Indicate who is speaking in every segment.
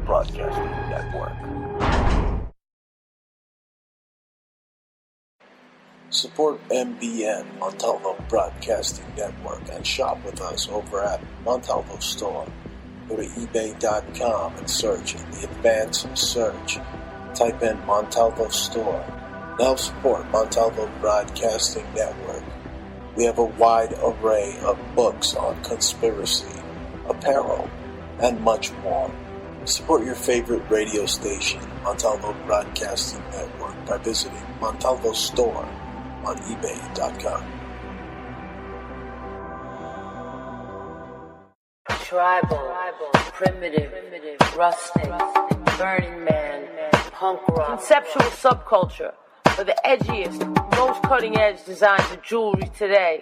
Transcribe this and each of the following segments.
Speaker 1: Broadcasting Network. Support MBN, Montalvo Broadcasting Network, and shop with us over at Montalvo Store. Go to ebay.com and search in the advanced search. Type in Montalvo Store. Now support Montalvo Broadcasting Network. We have a wide array of books on conspiracy, apparel, and much more. Support your favorite radio station, Montalvo Broadcasting Network, by visiting Montalvo Store on ebay.com.
Speaker 2: Tribal, primitive, rustic, Burning Man, punk rock, conceptual subculture for the edgiest, most cutting-edge designs of jewelry today.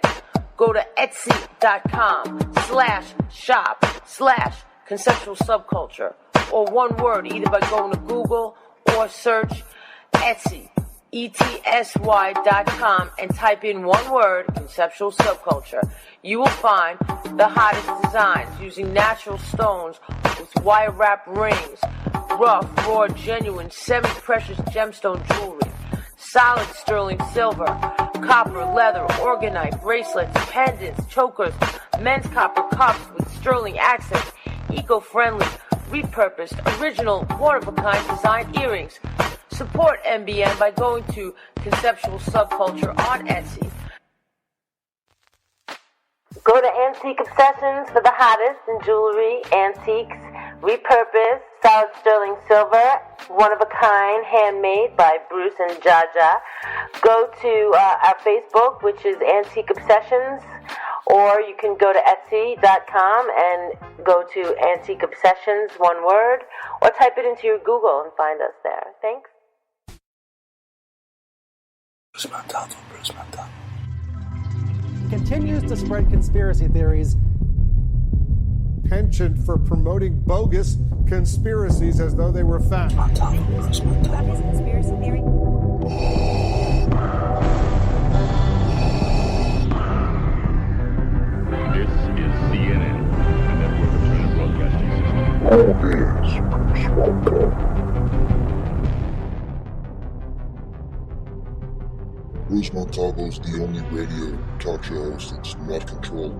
Speaker 2: Go to etsy.com/shop/conceptual subculture, or one word, either by going to Google or search Etsy, ETSY.com, and type in one word, conceptual subculture. You will find the hottest designs using natural stones with wire wrap rings, rough, raw, genuine, semi-precious gemstone jewelry, solid sterling silver, copper, leather, organite, bracelets, pendants, chokers, men's copper cups with sterling accents, eco-friendly, repurposed, original, one-of-a-kind design earrings. Support MBN by going to Conceptual Subculture on Etsy. Go to Antique Obsessions for the hottest in jewelry, antiques, repurposed, solid sterling silver, one-of-a-kind, handmade by Bruce and Jaja. Go to our Facebook, which is Antique Obsessions, or you can go to Etsy.com and go to Antique Obsessions, one word, or type it into your Google and find us there. Thanks.
Speaker 1: Bruce Montalvo.
Speaker 3: Continues to spread conspiracy theories.
Speaker 4: Penchant for promoting bogus conspiracies as though they were fact.
Speaker 1: Bruce Montalvo.
Speaker 5: About his conspiracy theory.
Speaker 6: This is CNN, a network of China Broadcasting System.
Speaker 1: All is Bruce Montalvo.
Speaker 7: Bruce Montalvo's the only radio talk show host that's not controlled.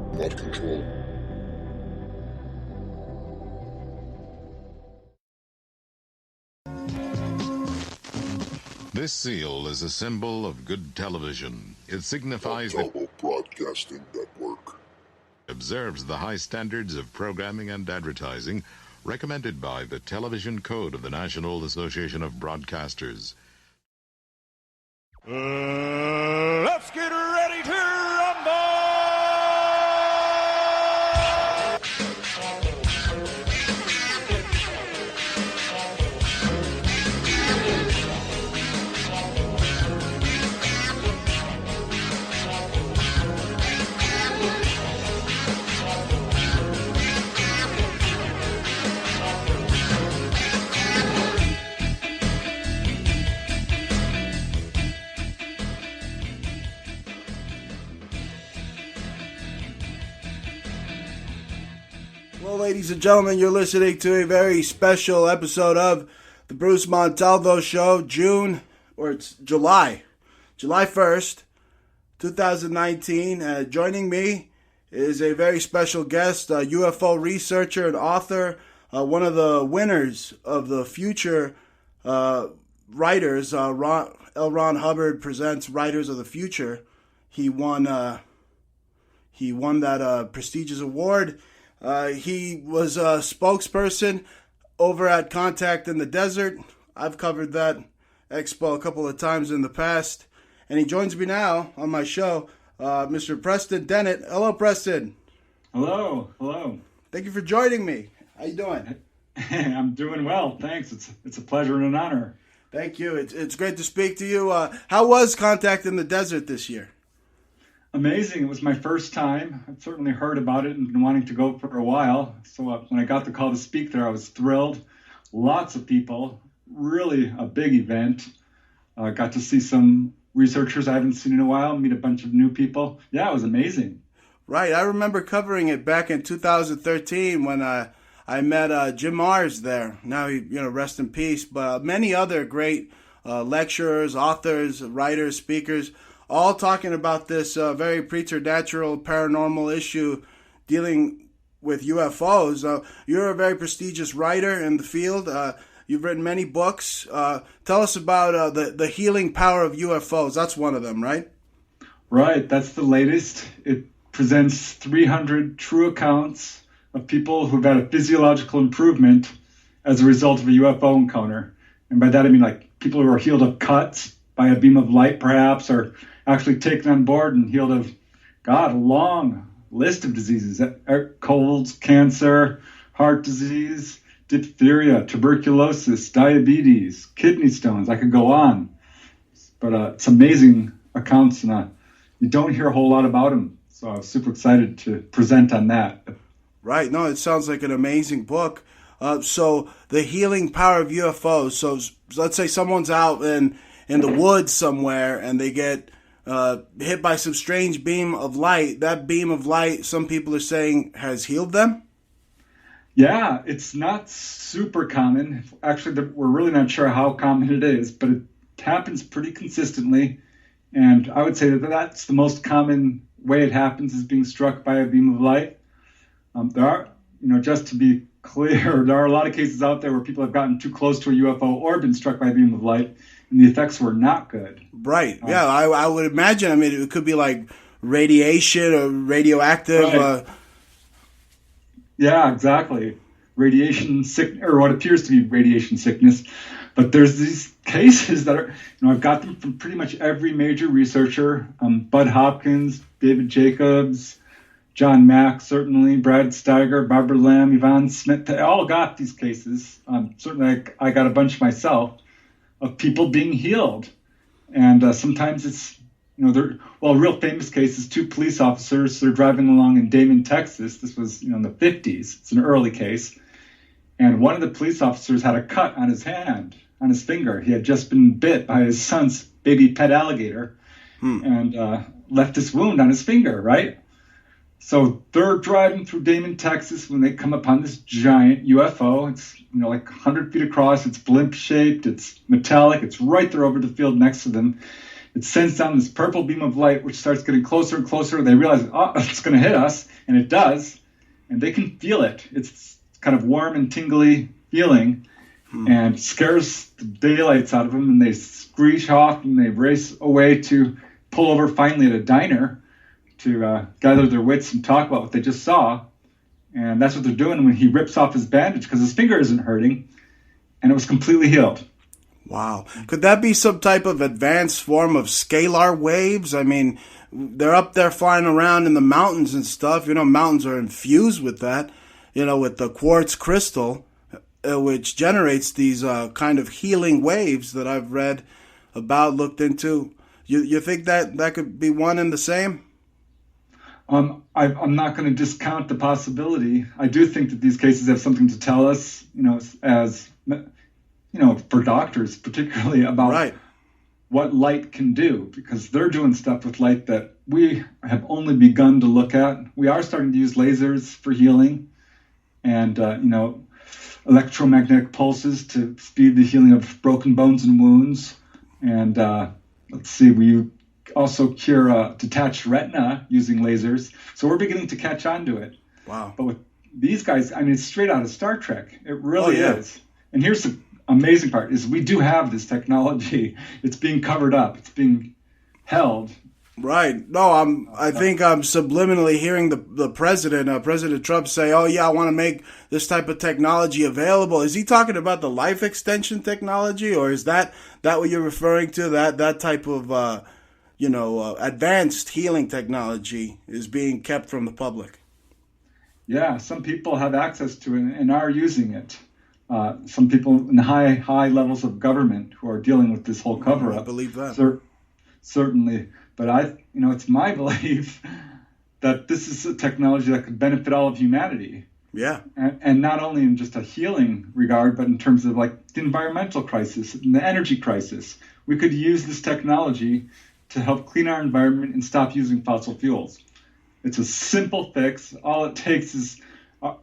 Speaker 6: This seal is a symbol of good television. It signifies that
Speaker 7: Montalvo Broadcasting Network
Speaker 6: observes the high standards of programming and advertising recommended by the Television Code of the National Association of Broadcasters.
Speaker 8: Let's get ready to rumble!
Speaker 9: Well, ladies and gentlemen, you're listening to a very special episode of the Bruce Montalvo Show, July 1st, 2019. Joining me is a very special guest, a UFO researcher and author, one of the winners of the Future Writers, L. Ron Hubbard Presents Writers of the Future. He won that prestigious award. He was a spokesperson over at Contact in the Desert. I've covered that expo a couple of times in the past. And he joins me now on my show, Mr. Preston Dennett. Hello, Preston.
Speaker 10: Hello.
Speaker 9: Thank you for joining me. How you doing?
Speaker 10: I'm doing well, thanks. It's a pleasure and an honor.
Speaker 9: Thank you. It's great to speak to you. How was Contact in the Desert this year?
Speaker 10: Amazing. It was my first time. I've certainly heard about it and been wanting to go for a while. So when I got the call to speak there, I was thrilled. Lots of people. Really a big event. Got to see some researchers I haven't seen in a while, meet a bunch of new people. Yeah, it was amazing.
Speaker 9: Right. I remember covering it back in 2013 when I I met Jim Mars there. Now, rest in peace. But many other great lecturers, authors, writers, speakers, all talking about this very preternatural, paranormal issue dealing with UFOs. You're a very prestigious writer in the field. You've written many books. Tell us about the healing power of UFOs. That's one of them, right?
Speaker 10: Right. That's the latest. It presents 300 true accounts of people who've had a physiological improvement as a result of a UFO encounter. And by that, I mean like people who are healed of cuts by a beam of light, perhaps, or actually taken on board and healed of, a long list of diseases, colds, cancer, heart disease, diphtheria, tuberculosis, diabetes, kidney stones. I could go on. But it's amazing accounts, and you don't hear a whole lot about them. So I was super excited to present on that.
Speaker 9: Right. No, it sounds like an amazing book. So the healing power of UFOs. So let's say someone's out in the woods somewhere and they get hit by some strange beam of light. That beam of light, some people are saying, has healed them?
Speaker 10: Yeah, it's not super common. Actually, we're really not sure how common it is, but it happens pretty consistently. And I would say that that's the most common way it happens, is being struck by a beam of light. There are, just to be clear, there are a lot of cases out there where people have gotten too close to a UFO or been struck by a beam of light, and the effects were not good.
Speaker 9: Right. Yeah, I would imagine. I mean, it could be like radiation or radioactive.
Speaker 10: Right. Yeah, exactly. Radiation sick, or what appears to be radiation sickness. But there's these cases that are, I've got them from pretty much every major researcher, Bud Hopkins, David Jacobs, John Mack, certainly, Brad Steiger, Barbara Lamb, Yvonne Smith. They all got these cases. Certainly, I got a bunch myself of people being healed. And sometimes it's, a real famous case is 2 police officers. They're driving along in Damon, Texas. This was, in the 50s. It's an early case. And one of the police officers had a cut on his hand, on his finger. He had just been bit by his son's baby pet alligator and left this wound on his finger, right? So they're driving through Damon, Texas, when they come upon this giant UFO. It's, like 100 feet across. It's blimp-shaped. It's metallic. It's right there over the field next to them. It sends down this purple beam of light, which starts getting closer and closer. They realize, it's going to hit us, and it does. And they can feel it. It's kind of warm and tingly feeling, and scares the daylights out of them, and they screech off, and they race away to pull over finally at a diner to gather their wits and talk about what they just saw. And that's what they're doing when he rips off his bandage, because his finger isn't hurting, and it was completely healed.
Speaker 9: Wow. Could that be some type of advanced form of scalar waves? I mean, they're up there flying around in the mountains and stuff. Mountains are infused with that, with the quartz crystal, which generates these kind of healing waves that I've read about, looked into. You think that could be one and the same?
Speaker 10: I'm not going to discount the possibility. I do think that these cases have something to tell us, as for doctors particularly, about what light can do, because they're doing stuff with light that we have only begun to look at. We are starting to use lasers for healing and, electromagnetic pulses to speed the healing of broken bones and wounds. And we also cure detached retina using lasers. So we're beginning to catch on to it.
Speaker 9: Wow.
Speaker 10: But with these guys, it's straight out of Star Trek. It really is. And here's the amazing part is we do have this technology. It's being covered up. It's being held.
Speaker 9: Right. No, I think I'm subliminally hearing the president, President Trump, say, "Oh yeah, I want to make this type of technology available." Is he talking about the life extension technology, or is that what you're referring to? That type of advanced healing technology is being kept from the public?
Speaker 10: Yeah, some people have access to it and are using it. Some people in high levels of government who are dealing with this whole cover-up.
Speaker 9: I believe that.
Speaker 10: Certainly. But it's my belief that this is a technology that could benefit all of humanity.
Speaker 9: Yeah.
Speaker 10: And not only in just a healing regard, but in terms of like the environmental crisis and the energy crisis. We could use this technology to help clean our environment and stop using fossil fuels. It's a simple fix. All it takes is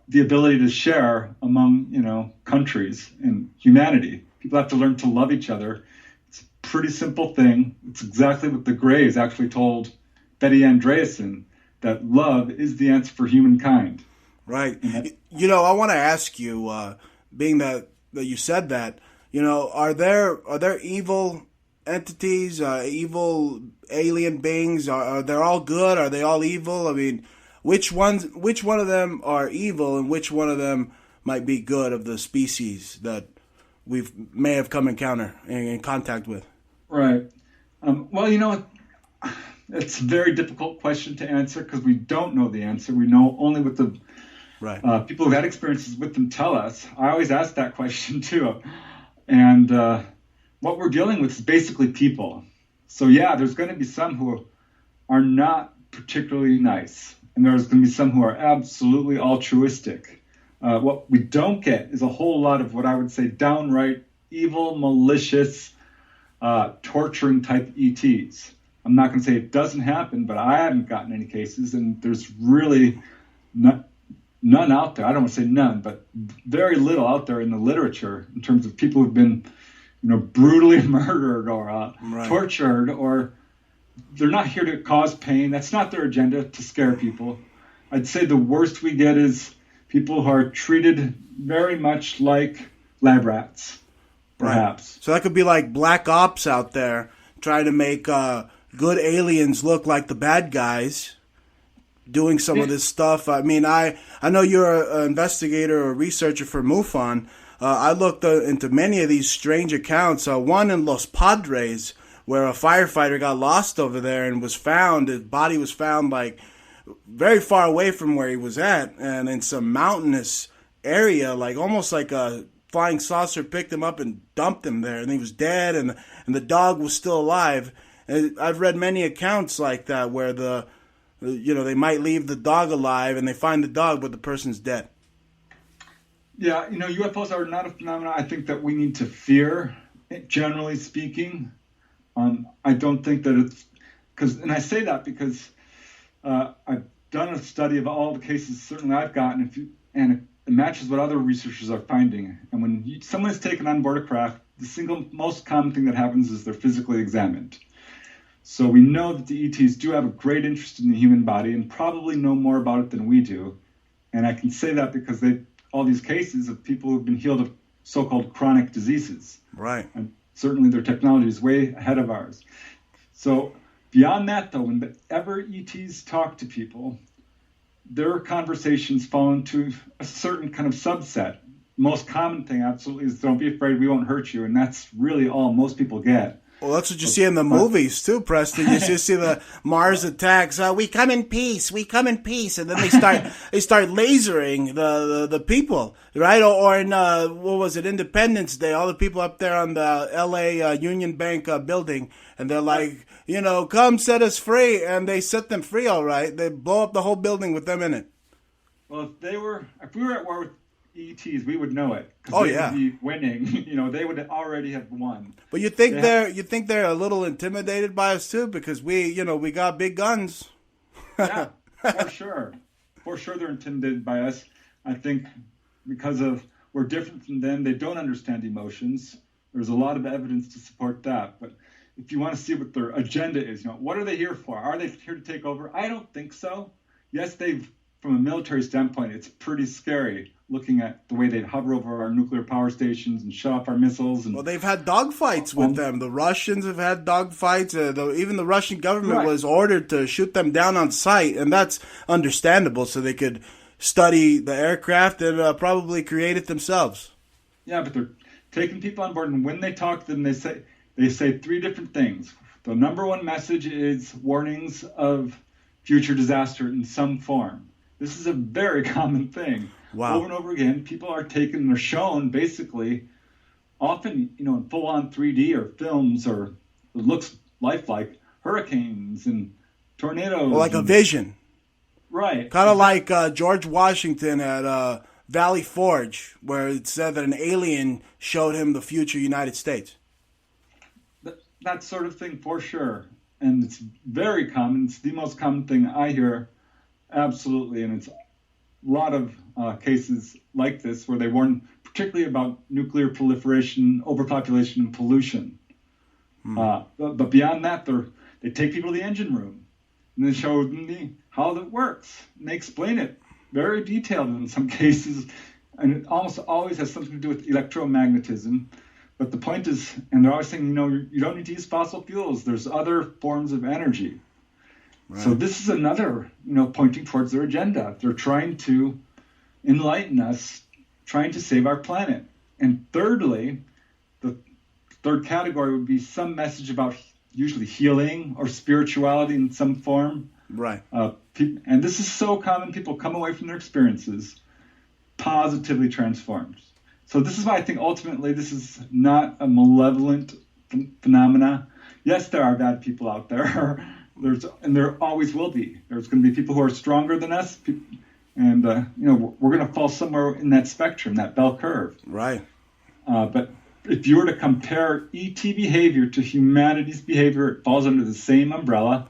Speaker 10: the ability to share among, countries and humanity. People have to learn to love each other. It's a pretty simple thing. It's exactly what the Greys actually told Betty Andreasson, that love is the answer for humankind.
Speaker 9: Right. I want to ask you, being that you said that, are there evil entities, evil alien beings? Are they all good? Are they all evil? I mean, which one of them are evil and which one of them might be good of the species that we may have come in contact with?
Speaker 10: Right. Well, it's a very difficult question to answer because we don't know the answer. We know only what the people who've had experiences with them tell us. I always ask that question too. And what we're dealing with is basically people. So yeah, there's going to be some who are not particularly nice. And there's going to be some who are absolutely altruistic. What we don't get is a whole lot of what I would say downright evil, malicious, torturing type ETs. I'm not going to say it doesn't happen, but I haven't gotten any cases, and there's really none out there. I don't want to say none, but very little out there in the literature in terms of people who've been, brutally murdered or tortured, or they're not here to cause pain. That's not their agenda, to scare people. I'd say the worst we get is people who are treated very much like lab rats, perhaps.
Speaker 9: Right. So that could be like black ops out there trying to make good aliens look like the bad guys, doing some of this stuff. I mean, I know you're an investigator or researcher for MUFON. I looked into many of these strange accounts. One in Los Padres, where a firefighter got lost over there and was found. His body was found like very far away from where he was at, and in some mountainous area, like almost like a flying saucer picked him up and dumped him there, and he was dead, and the dog was still alive. And I've read many accounts like that where they might leave the dog alive and they find the dog, but the person's dead.
Speaker 10: Yeah, UFOs are not a phenomenon I think that we need to fear, generally speaking. I don't think that it's and I say that because I've done a study of all the cases certainly I've gotten, and it matches what other researchers are finding. And when someone is taken on board a craft, the single most common thing that happens is they're physically examined. So we know that the ETs do have a great interest in the human body and probably know more about it than we do. And I can say that because all these cases of people who've been healed of so-called chronic diseases.
Speaker 9: Right.
Speaker 10: And certainly their technology is way ahead of ours. So beyond that, though, whenever ETs talk to people, their conversations fall into a certain kind of subset. Most common thing, absolutely, is don't be afraid, we won't hurt you. And that's really all most people get.
Speaker 9: Well, that's what you see in the movies, too, Preston. You just see the Mars attacks. We come in peace. We come in peace. And then they start lasering the people, right? Or in, what was it, Independence Day, all the people up there on the L.A. Union Bank building. And they're like, come set us free. And they set them free, all right. They blow up the whole building with them in it.
Speaker 10: Well, if we were at war with ETs, we would know it.
Speaker 9: Oh,
Speaker 10: they
Speaker 9: yeah.
Speaker 10: would be winning. They would already have won.
Speaker 9: But you think they're a little intimidated by us too, because we got big guns.
Speaker 10: Yeah, for sure. For sure they're intimidated by us. I think because we're different from them, they don't understand emotions. There's a lot of evidence to support that. But if you want to see what their agenda is, what are they here for? Are they here to take over? I don't think so. Yes, from a military standpoint, it's pretty scary looking at the way they hover over our nuclear power stations and shut off our missiles. Well,
Speaker 9: they've had dogfights with them. The Russians have had dogfights. Even the Russian government was ordered to shoot them down on sight, and that's understandable, so they could study the aircraft and probably create it themselves.
Speaker 10: Yeah, but they're taking people on board, and when they talk to them, they say three different things. The number one message is warnings of future disaster in some form. This is a very common thing.
Speaker 9: Wow.
Speaker 10: Over and over again, people are taken and are shown basically, often, in full-on 3D or films, or it looks lifelike, hurricanes and tornadoes.
Speaker 9: Well, like a vision.
Speaker 10: Right.
Speaker 9: Kind of like George Washington at Valley Forge, where it said that an alien showed him the future United States.
Speaker 10: That sort of thing, for sure. And it's very common. It's the most common thing I hear. Absolutely. And it's lot of cases like this where they warn particularly about nuclear proliferation, overpopulation, and pollution. But beyond that, they take people to the engine room and they show them how that works. And they explain it very detailed in some cases, and it almost always has something to do with electromagnetism. But the point is, and they're always saying, you don't need to use fossil fuels. There's other forms of energy. Right. So this is another, pointing towards their agenda. They're trying to enlighten us, trying to save our planet. And thirdly, the third category would be some message about usually healing or spirituality in some form.
Speaker 9: Right.
Speaker 10: And this is so common. People come away from their experiences positively transformed. So this is why I think ultimately this is not a malevolent phenomena. Yes, there are bad people out there. And there always will be. There's going to be people who are stronger than us, and we're going to fall somewhere in that spectrum, that bell curve.
Speaker 9: Right.
Speaker 10: But if you were to compare ET behavior to humanity's behavior, it falls under the same umbrella,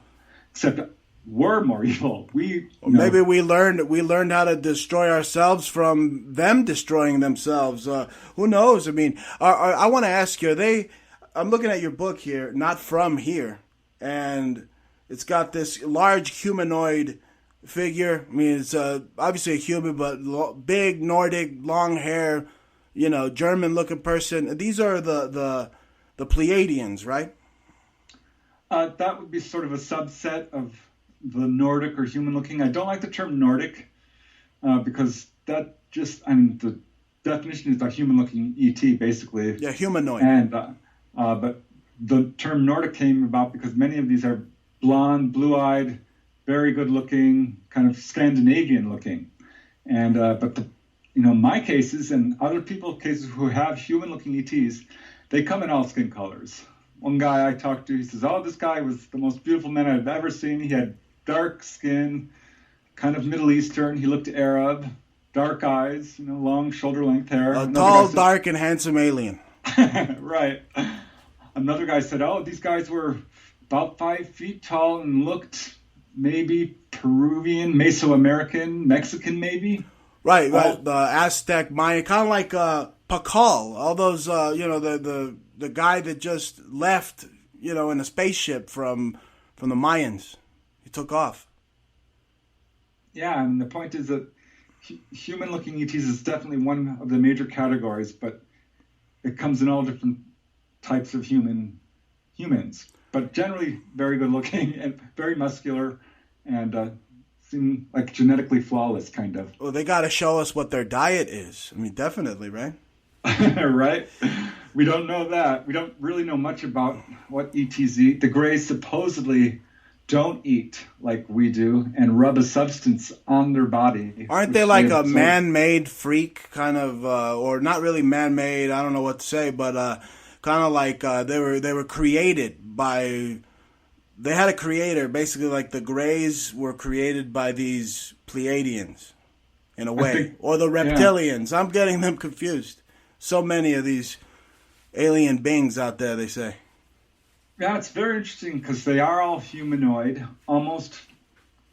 Speaker 10: except we're more evil.
Speaker 9: Maybe we learned how to destroy ourselves from them destroying themselves. Who knows? I mean, I want to ask you. I'm looking at your book here, Not From Here, and it's got this large humanoid figure. I mean, it's obviously a human, but big Nordic, long hair, German-looking person. These are the Pleiadians, right?
Speaker 10: That would be sort of a subset of the Nordic or human-looking. I don't like the term Nordic because that the definition is a human-looking ET, basically.
Speaker 9: Yeah, humanoid.
Speaker 10: And but the term Nordic came about because many of these are blonde, blue-eyed, very good-looking, kind of Scandinavian-looking. And but my cases and other people's cases who have human-looking ETs, they come in all skin colors. One guy I talked to, he says, this guy was the most beautiful man I've ever seen. He had dark skin, kind of Middle Eastern. He looked Arab, dark eyes, long shoulder-length hair.
Speaker 9: A tall, dark, and handsome alien.
Speaker 10: Right. Another guy said, these guys were about 5 feet tall and looked maybe Peruvian, Mesoamerican, Mexican maybe.
Speaker 9: Right. The Aztec, Maya, kind of like Pakal. All those, the guy that just left, in a spaceship from the Mayans. He took off.
Speaker 10: Yeah, and the point is that human-looking ETs is definitely one of the major categories, but it comes in all different types of humans, but generally very good-looking and very muscular and seem like genetically flawless, kind of.
Speaker 9: Well, they got to show us what their diet is. I mean, definitely, right?
Speaker 10: Right? We don't know that. We don't really know much about what ETs eat. The Greys supposedly don't eat like we do and rub a substance on their body.
Speaker 9: Aren't they like a man-made freak kind of, or not really man-made, I don't know what to say, but kind of like they were created by, they had a creator, basically like the Greys were created by these Pleiadians in a way, or the reptilians. Yeah. I'm getting them confused. So many of these alien beings out there, they say.
Speaker 10: Yeah, it's very interesting because they are all humanoid, almost,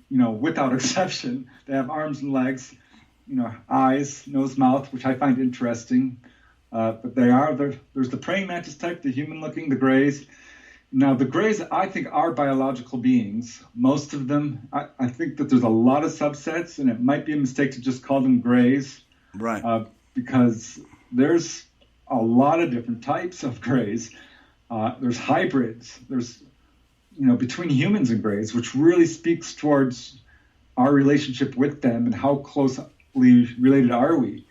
Speaker 10: without exception. They have arms and legs, eyes, nose, mouth, which I find interesting. But there's the praying mantis type, the human-looking, the Greys. Now, the Greys, I think, are biological beings. Most of them, I think that there's a lot of subsets, and it might be a mistake to just call them Greys.
Speaker 9: Right.
Speaker 10: Because there's a lot of different types of Greys. There's hybrids. There's, between humans and Greys, which really speaks towards our relationship with them and how closely related are we.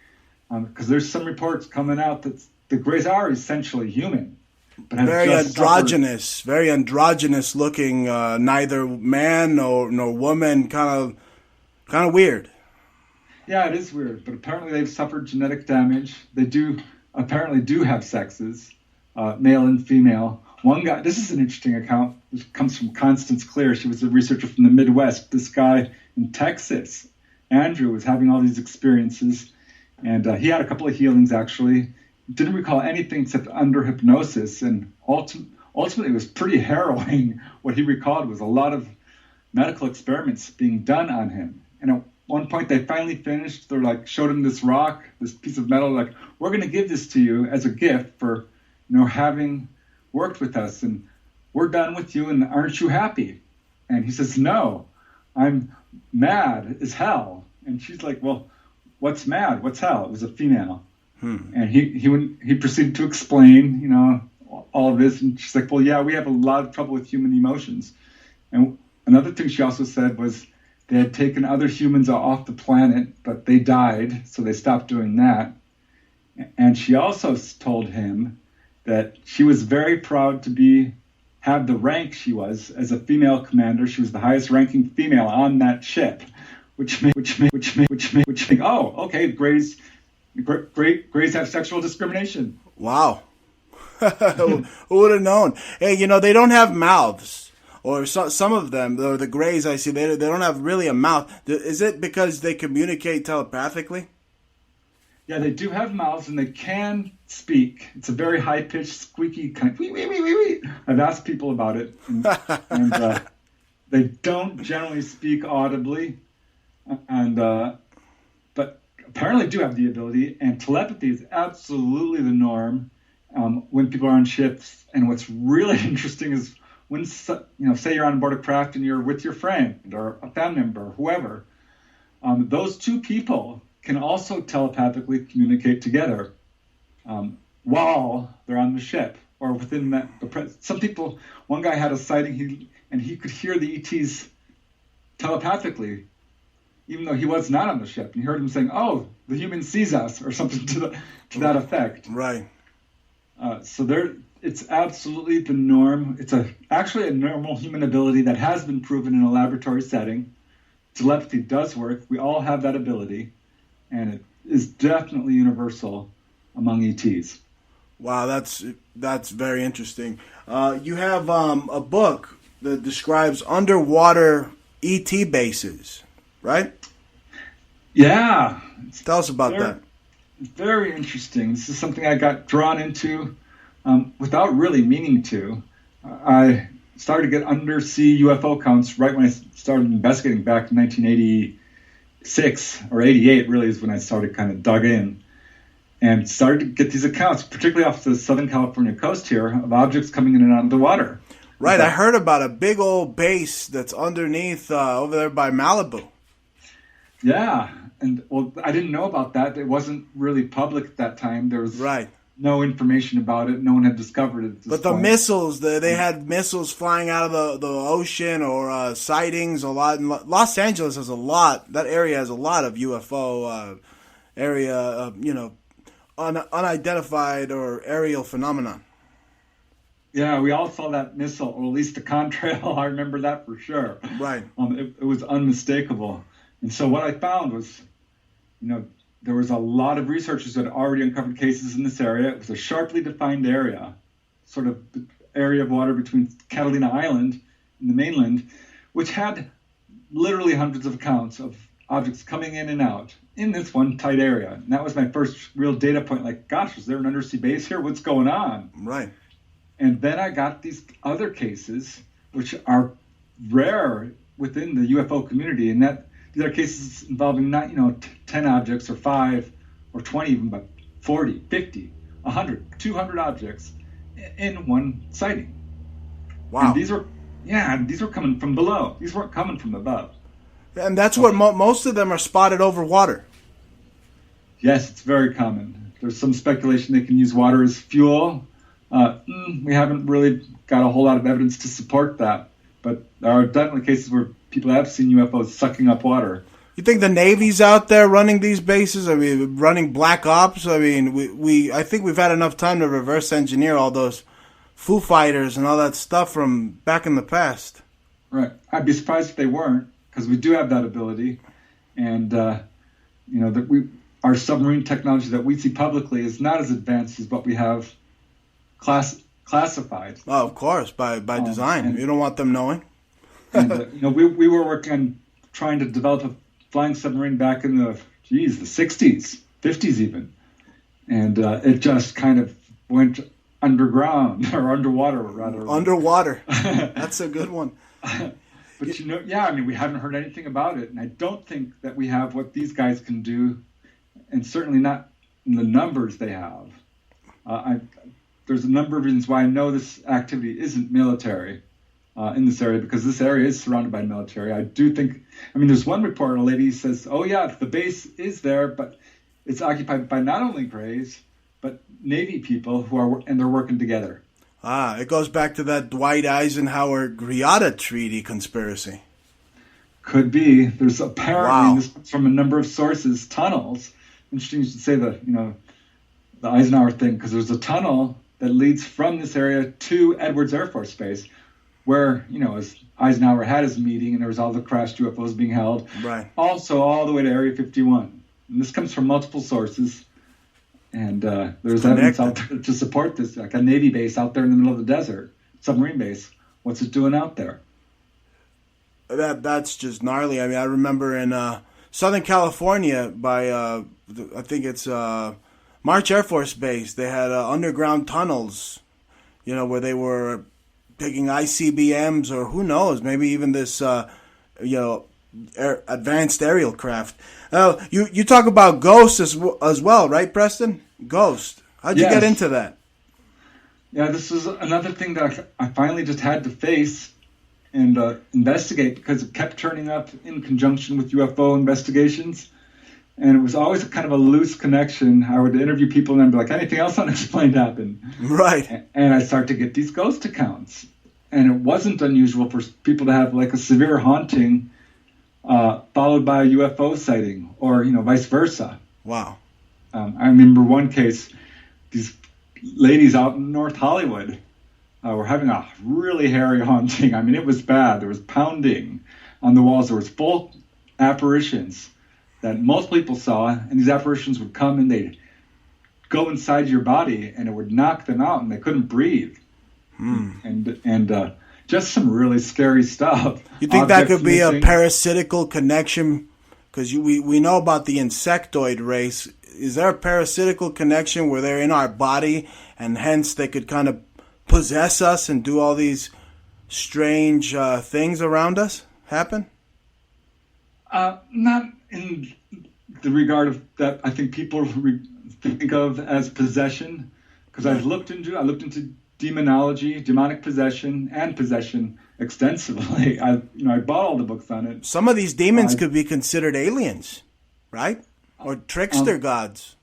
Speaker 10: Because there's some reports coming out that the Greys are essentially human. But
Speaker 9: very androgynous looking, neither man nor woman, kind of weird.
Speaker 10: Yeah, it is weird. But apparently they've suffered genetic damage. They apparently do have sexes. Male and female. One guy, this is an interesting account. This comes from Constance Clear. She was a researcher from the Midwest. This guy in Texas, Andrew, was having all these experiences, and he had a couple of healings, actually. Didn't recall anything except under hypnosis, and ultimately it was pretty harrowing. What he recalled was a lot of medical experiments being done on him. And at one point they finally finished. They're like, showed him this rock, this piece of metal, like, we're going to give this to you as a gift for, having worked with us, and we're done with you, and aren't you happy? And he says, no, I'm mad as hell. And she's like, well, what's mad? What's hell? It was a female. And he proceeded to explain, all of this. And she's like, well, yeah, we have a lot of trouble with human emotions. And another thing she also said was they had taken other humans off the planet, but they died, so they stopped doing that. And she also told him that she was very proud to have the rank she was as a female commander. She was the highest ranking female on that ship, which made oh, okay, Greys have sexual discrimination.
Speaker 9: Wow. Who would have known? Hey, they don't have mouths, or some of them, or the Greys I see, they don't have really a mouth. Is it because they communicate telepathically?
Speaker 10: Yeah, they do have mouths, and they can speak. It's a very high-pitched, squeaky kind of wee, wee, wee, wee, wee. I've asked people about it, and they don't generally speak audibly, but apparently do have the ability, and telepathy is absolutely the norm when people are on ships. And what's really interesting is when, say you're on board a craft and you're with your friend or a family member, or whoever, those two people can also telepathically communicate together while they're on the ship or within that. Some people, one guy had a sighting, and he could hear the ETs telepathically, even though he was not on the ship. And he heard him saying, "Oh, the human sees us," or something to that effect.
Speaker 9: Right.
Speaker 10: It's absolutely the norm. It's actually a normal human ability that has been proven in a laboratory setting. Telepathy does work. We all have that ability, and it is definitely universal among ETs.
Speaker 9: Wow, that's very interesting. You have a book that describes underwater ET bases, right?
Speaker 10: Yeah.
Speaker 9: Tell us about that.
Speaker 10: Very interesting. This is something I got drawn into without really meaning to. I started to get undersea UFO counts right when I started investigating back in 1986 or 88, really, is when I started kind of dug in and started to get these accounts, particularly off the Southern California coast here, of objects coming in and out of the water.
Speaker 9: Right, I heard about a big old base that's underneath over there by Malibu.
Speaker 10: Yeah, and well, I didn't know about that. It wasn't really public at that time. There was no information about it. No one had discovered it.
Speaker 9: But the missiles, they had missiles flying out of the ocean, or sightings a lot. And Los Angeles has a lot. That area has a lot of UFO area, unidentified or aerial phenomenon.
Speaker 10: Yeah, we all saw that missile, or at least the contrail. I remember that for sure.
Speaker 9: Right.
Speaker 10: It was unmistakable. And so what I found was, there was a lot of researchers that had already uncovered cases in this area. It was a sharply defined area, sort of area of water between Catalina Island and the mainland, which had literally hundreds of accounts of objects coming in and out in this one tight area. And that was my first real data point, like, gosh, is there an undersea base here? What's going on?
Speaker 9: Right.
Speaker 10: And then I got these other cases, which are rare within the UFO community, and that these are cases involving not, 10 objects or 5 or 20 even, but 40, 50, 100, 200 objects in one sighting.
Speaker 9: Wow.
Speaker 10: And these were coming from below. These weren't coming from above.
Speaker 9: And that's what most of them are spotted over water.
Speaker 10: Yes, it's very common. There's some speculation they can use water as fuel. We haven't really got a whole lot of evidence to support that. But there are definitely cases where people have seen UFOs sucking up water.
Speaker 9: You think the Navy's out there running these bases? I mean, running black ops? I mean, I think we've had enough time to reverse engineer all those Foo Fighters and all that stuff from back in the past.
Speaker 10: Right. I'd be surprised if they weren't, because we do have that ability. And, our submarine technology that we see publicly is not as advanced as what we have classified.
Speaker 9: Oh, of course, by design. You don't want them knowing.
Speaker 10: And, we were working on trying to develop a flying submarine back in the 60s, 50s even. And it just kind of went underground, or underwater, rather.
Speaker 9: Underwater. That's a good one.
Speaker 10: But we haven't heard anything about it, and I don't think that we have what these guys can do, and certainly not in the numbers they have. There's a number of reasons why I know this activity isn't military in this area, because this area is surrounded by military. I do think, there's one report, a lady says, oh yeah, the base is there, but it's occupied by not only Greys, but Navy people and they're working together.
Speaker 9: It goes back to that Dwight Eisenhower-Greada Treaty conspiracy.
Speaker 10: Could be. There's apparently, this comes from a number of sources, tunnels. Interesting you should say the Eisenhower thing, because there's a tunnel that leads from this area to Edwards Air Force Base, where, as Eisenhower had his meeting and there was all the crashed UFOs being held.
Speaker 9: Right.
Speaker 10: Also all the way to Area 51. And this comes from multiple sources. And there's evidence out there to support this, like a Navy base out there in the middle of the desert, submarine base. What's it doing out there?
Speaker 9: That's just gnarly. I remember in Southern California by, I think it's March Air Force Base, they had underground tunnels, where they were taking ICBMs or who knows, maybe even this, advanced aerial craft. You talk about ghosts as well, right, Preston? Ghost. How'd you get into that?
Speaker 10: Yeah, this is another thing that I finally just had to face and investigate, because it kept turning up in conjunction with UFO investigations. And it was always kind of a loose connection. I would interview people and I'd be like, anything else unexplained happened?
Speaker 9: Right.
Speaker 10: And I start to get these ghost accounts. And it wasn't unusual for people to have like a severe haunting followed by a UFO sighting, or, vice versa.
Speaker 9: Wow.
Speaker 10: I remember one case, these ladies out in North Hollywood were having a really hairy haunting. It was bad. There was pounding on the walls. There was full apparitions that most people saw, and these apparitions would come and they'd go inside your body and it would knock them out and they couldn't breathe. And just some really scary stuff.
Speaker 9: You think that could be a parasitical connection? Because we know about the insectoid race. Is there a parasitical connection where they're in our body and hence they could kind of possess us and do all these strange things around us happen?
Speaker 10: Not in the regard of that I think people think of as possession, because I looked into demonology, demonic possession, and possession extensively. I bought all the books on it.
Speaker 9: Some of these demons could be considered aliens, right? Or trickster gods.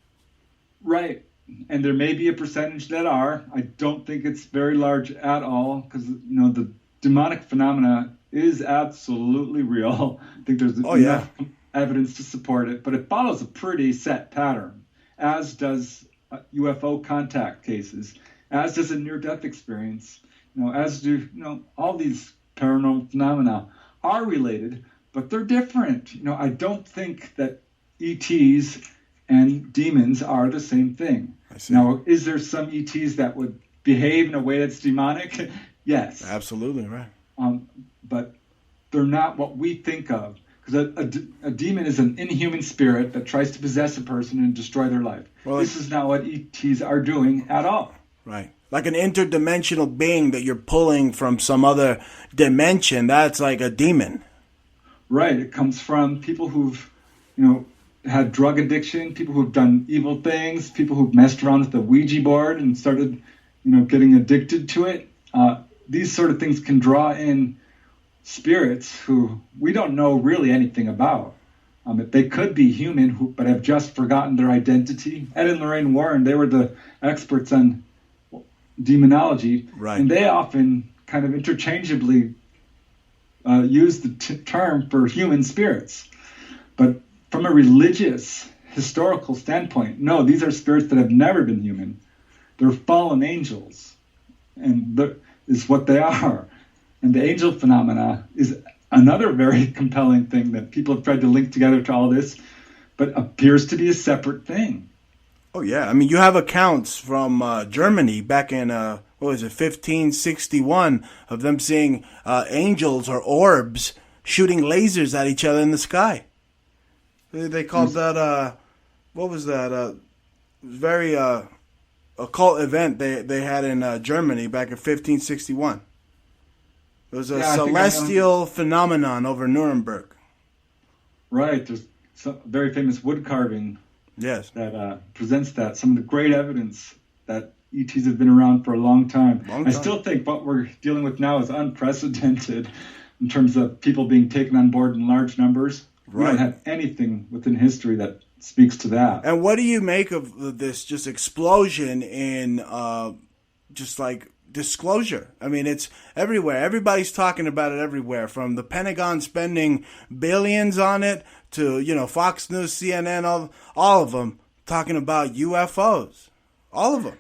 Speaker 10: Right. And there may be a percentage that are. I don't think it's very large at all, because the demonic phenomena is absolutely real. I think there's enough evidence to support it, but it follows a pretty set pattern, as does UFO contact cases, as does a near-death experience, as do, all these paranormal phenomena are related, but they're different. I don't think that ETs and demons are the same thing. Now, is there some ETs that would behave in a way that's demonic? Yes.
Speaker 9: Absolutely, right.
Speaker 10: But they're not what we think of. Because a demon is an inhuman spirit that tries to possess a person and destroy their life. Well, this is not what ETs are doing at all.
Speaker 9: Right. Like an interdimensional being that you're pulling from some other dimension, that's like a demon.
Speaker 10: Right. It comes from people who've, had drug addiction, people who've done evil things, people who've messed around with the Ouija board and started, getting addicted to it. These sort of things can draw in spirits who we don't know really anything about. They could be human, but have just forgotten their identity. Ed and Lorraine Warren, they were the experts on demonology, right. And they often kind of interchangeably use the term for human spirits. But from a religious, historical standpoint, no, these are spirits that have never been human. They're fallen angels, and that is what they are. And the angel phenomena is another very compelling thing that people have tried to link together to all this, but appears to be a separate thing.
Speaker 9: Oh, yeah. You have accounts from Germany back in, 1561, of them seeing angels or orbs shooting lasers at each other in the sky. They called that, what was that? Very occult event they had in Germany back in 1561. It was a celestial phenomenon over Nuremberg.
Speaker 10: Right. There's a very famous wood carving that presents that. Some of the great evidence that ETs have been around for a long time. I still think what we're dealing with now is unprecedented in terms of people being taken on board in large numbers. Right. We don't have anything within history that speaks to that.
Speaker 9: And what do you make of this just explosion in just like disclosure? I mean, it's everywhere. Everybody's talking about it everywhere, from the Pentagon spending billions on it to, Fox News, CNN, all of them talking about UFOs. All of them.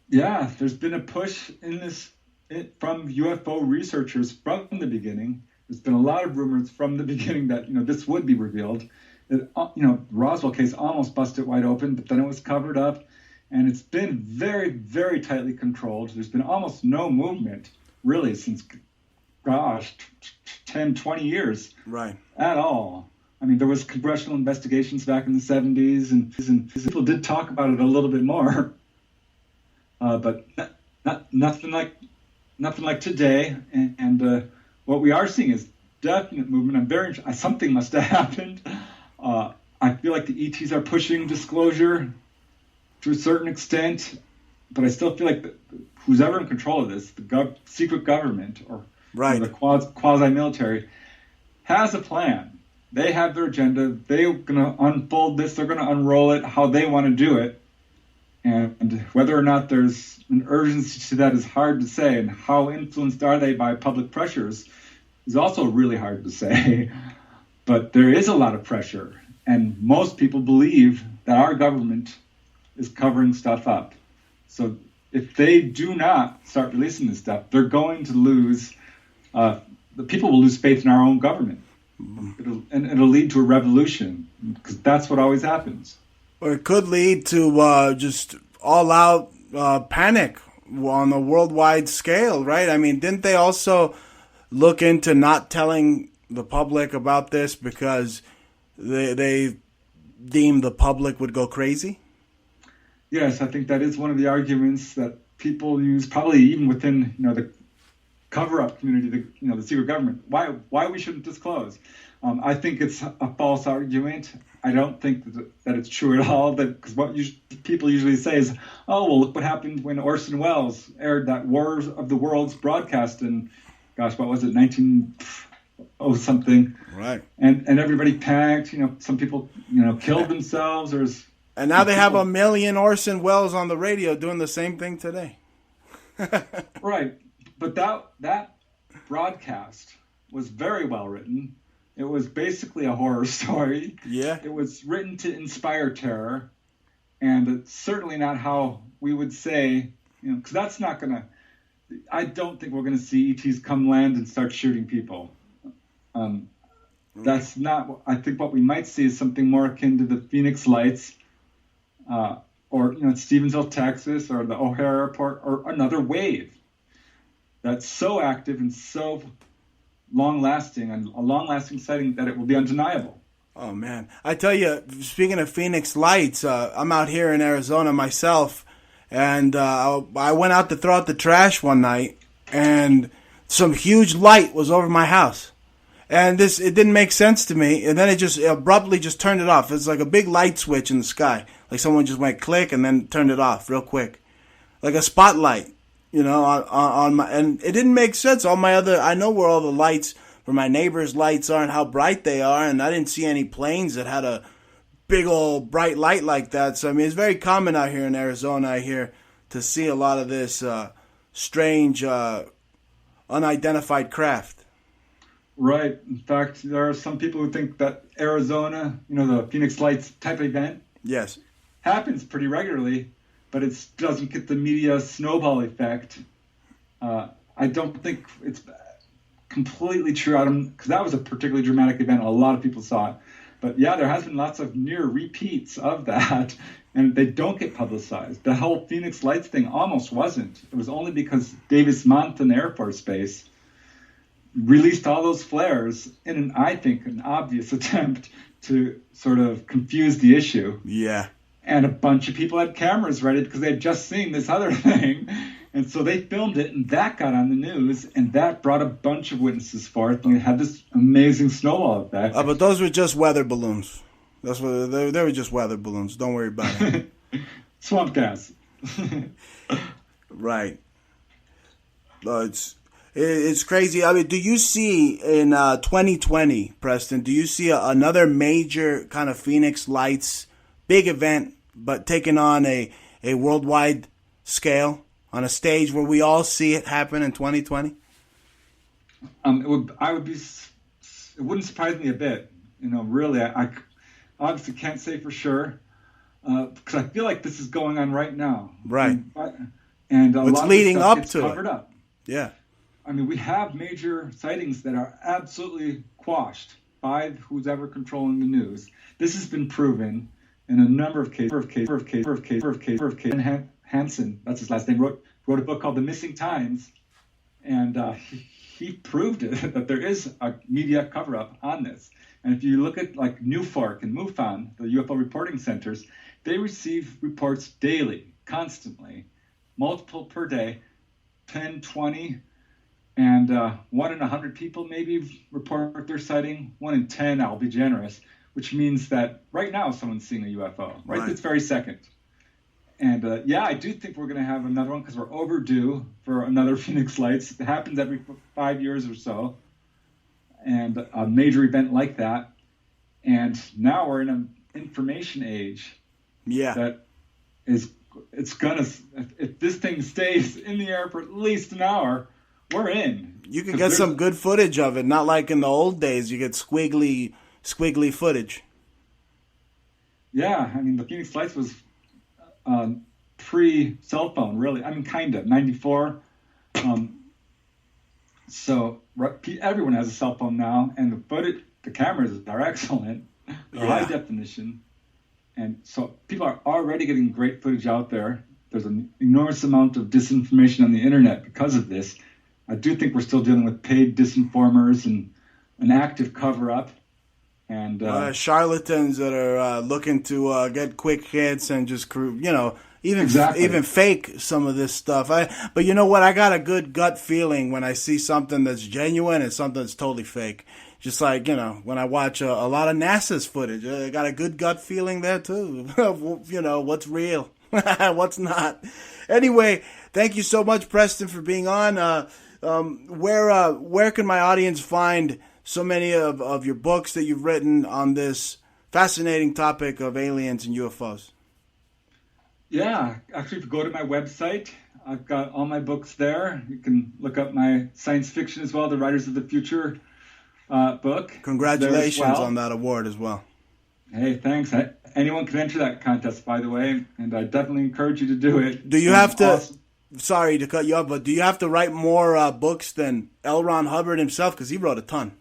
Speaker 10: Yeah, there's been a push in this from UFO researchers from the beginning. There's been a lot of rumors from the beginning that, this would be revealed. The Roswell case almost busted wide open, but then it was covered up. And it's been very, very tightly controlled. There's been almost no movement, really, since, 10, 20 years.
Speaker 9: Right.
Speaker 10: At all. I mean, there was congressional investigations back in the 70s, and people did talk about it a little bit more. But nothing like today. And what we are seeing is definite movement. Something must have happened. I feel like the ETs are pushing disclosure to a certain extent, but I still feel like who's ever in control of this, the secret government or the quasi-military, has a plan. They have their agenda. They're going to unfold this. They're going to unroll it how they want to do it. And whether or not there's an urgency to that is hard to say. And how influenced are they by public pressures is also really hard to say. But there is a lot of pressure. And most people believe that our government is covering stuff up. So if they do not start releasing this stuff, they're going to lose, the people will lose faith in our own government. It'll lead to a revolution, because that's what always happens.
Speaker 9: Or it could lead to just all-out panic on a worldwide scale, right? I mean, didn't they also look into not telling the public about this because they deemed the public would go crazy?
Speaker 10: Yes, I think that is one of the arguments that people use, probably even within the cover-up community, the secret government. Why we shouldn't disclose? I think it's a false argument. I don't think that it's true at all. Because what people usually say is, "Oh, well, look what happened when Orson Welles aired that War of the Worlds broadcast in, what was it, 1900 something?"
Speaker 9: Right.
Speaker 10: And everybody panicked. Some people killed themselves.
Speaker 9: And now they have 1 million Orson Welles on the radio doing the same thing today.
Speaker 10: Right. But that broadcast was very well written. It was basically a horror story.
Speaker 9: Yeah.
Speaker 10: It was written to inspire terror. And it's certainly not how we would say, because that's not going to, I don't think we're going to see ETs come land and start shooting people. That's not, I think what we might see is something more akin to the Phoenix Lights, or Stevensville, Texas, or the O'Hare Airport, or another wave that's so active and so long-lasting, and a long-lasting sighting that it will be undeniable.
Speaker 9: Oh, man. I tell you, speaking of Phoenix Lights, I'm out here in Arizona myself, and I went out to throw out the trash one night, and some huge light was over my house. And it didn't make sense to me, and then it just abruptly just turned it off. It's like a big light switch in the sky. Like someone just went click and then turned it off real quick. Like a spotlight, on my, and it didn't make sense. I know where all the lights for my neighbors' lights are and how bright they are, and I didn't see any planes that had a big old bright light like that. So, I mean, it's very common out here in Arizona, I hear, to see a lot of this strange, unidentified craft.
Speaker 10: Right. In fact, there are some people who think that Arizona, the Phoenix Lights type event,
Speaker 9: yes,
Speaker 10: happens pretty regularly, but it doesn't get the media snowball effect. I don't think it's completely true, because that was a particularly dramatic event. A lot of people saw it. But yeah, there has been lots of near repeats of that, and they don't get publicized. The whole Phoenix Lights thing almost wasn't. It was only because Davis-Monthan Air Force Base released all those flares in I think, an obvious attempt to sort of confuse the issue.
Speaker 9: Yeah.
Speaker 10: And a bunch of people had cameras ready because they had just seen this other thing. And so they filmed it, and that got on the news, and that brought a bunch of witnesses forth, and we had this amazing snowball effect.
Speaker 9: But those were just weather balloons. That's what they were, just weather balloons. Don't worry about it.
Speaker 10: Swamp gas.
Speaker 9: Right. It's crazy. I mean, do you see in 2020, Preston, do you see another major kind of Phoenix Lights big event, but taking on a worldwide scale on a stage where we all see it happen in 2020?
Speaker 10: It wouldn't surprise me a bit. Really, I obviously can't say for sure because I feel like this is going on right now.
Speaker 9: Right.
Speaker 10: And
Speaker 9: what's leading up to
Speaker 10: covered
Speaker 9: it?
Speaker 10: Up.
Speaker 9: Yeah.
Speaker 10: I mean, we have major sightings that are absolutely quashed by who's ever controlling the news. This has been proven in a number of cases. Hansen, that's his last name, wrote a book called The Missing Times, and he proved it, that there is a media cover-up on this. And if you look at like NUFARC and MUFON, the UFO reporting centers, they receive reports daily, constantly, multiple per day, 10, 20, and 1 in 100 people maybe report their sighting. 1 in 10, I'll be generous, which means that right now someone's seeing a UFO, right this very second. And I do think we're going to have another one because we're overdue for another Phoenix Lights. It happens every 5 years or so, and a major event like that. And now we're in an information age.
Speaker 9: Yeah.
Speaker 10: That is, if this thing stays in the air for at least an hour, we're in.
Speaker 9: You can get some good footage of it, not like in the old days. You get squiggly footage.
Speaker 10: Yeah, I mean, the Phoenix Lights was pre-cell phone, really. I mean, kind of, 94. So everyone has a cell phone now, and the cameras are excellent. They're high definition. And so people are already getting great footage out there. There's an enormous amount of disinformation on the internet because of this. I do think we're still dealing with paid disinformers and an active cover-up. And
Speaker 9: charlatans that are looking to get quick hits and just, even fake some of this stuff. But you know what? I got a good gut feeling when I see something that's genuine and something that's totally fake. Just like, when I watch a lot of NASA's footage, I got a good gut feeling there too. What's real, what's not. Anyway, thank you so much, Preston, for being on. Where can my audience find so many of your books that you've written on this fascinating topic of aliens and UFOs?
Speaker 10: Yeah, actually, if you go to my website, I've got all my books there. You can look up my science fiction as well, the Writers of the Future book.
Speaker 9: Congratulations on that award as well.
Speaker 10: Hey, thanks. Anyone can enter that contest, by the way, and I definitely encourage you to do it.
Speaker 9: Do you have to... Awesome. Sorry to cut you off, but do you have to write more books than L. Ron Hubbard himself? Because he wrote a ton.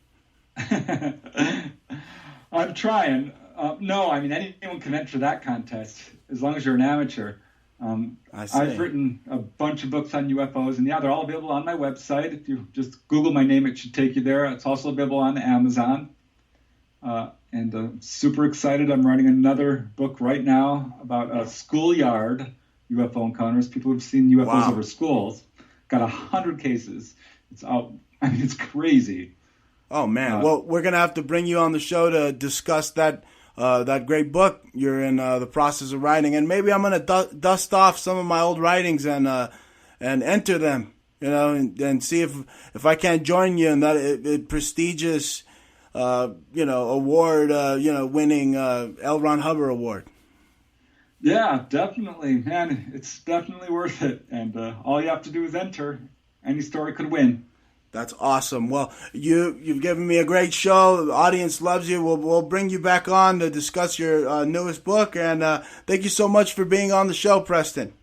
Speaker 10: I'm trying. No, I mean, anyone can enter that contest as long as you're an amateur. I've written a bunch of books on UFOs, and they're all available on my website. If you just Google my name, it should take you there. It's also available on Amazon. And super excited. I'm writing another book right now about a schoolyard UFO encounters. People who've seen UFOs over schools. Got 100 cases. It's out. I mean, it's crazy.
Speaker 9: Oh man! Well, we're gonna have to bring you on the show to discuss that great book you're in the process of writing, and maybe I'm gonna dust off some of my old writings and enter them, and see if I can't join you in that prestigious, award, winning L. Ron Hubbard Award.
Speaker 10: Yeah, definitely, man. It's definitely worth it, and all you have to do is enter. Any story could win.
Speaker 9: That's awesome. Well, you've given me a great show. The audience loves you. We'll bring you back on to discuss your newest book. And thank you so much for being on the show, Preston.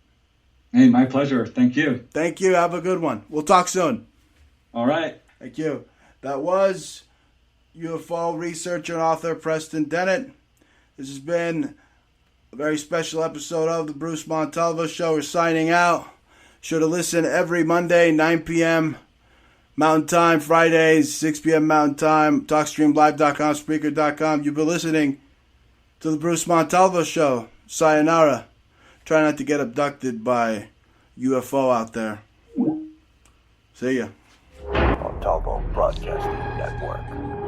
Speaker 10: Hey, my pleasure. Thank you.
Speaker 9: Thank you. Have a good one. We'll talk soon.
Speaker 10: All right.
Speaker 9: Thank you. That was UFO researcher and author Preston Dennett. This has been a very special episode of the Bruce Montalvo Show. We're signing out. Sure to listen every Monday, 9 p.m. Mountain Time, Fridays, 6 p.m. Mountain Time, TalkStreamLive.com, Spreaker.com. You've been listening to the Bruce Montalvo Show. Sayonara. Try not to get abducted by UFO out there. See ya.
Speaker 1: Montalvo Broadcasting Network.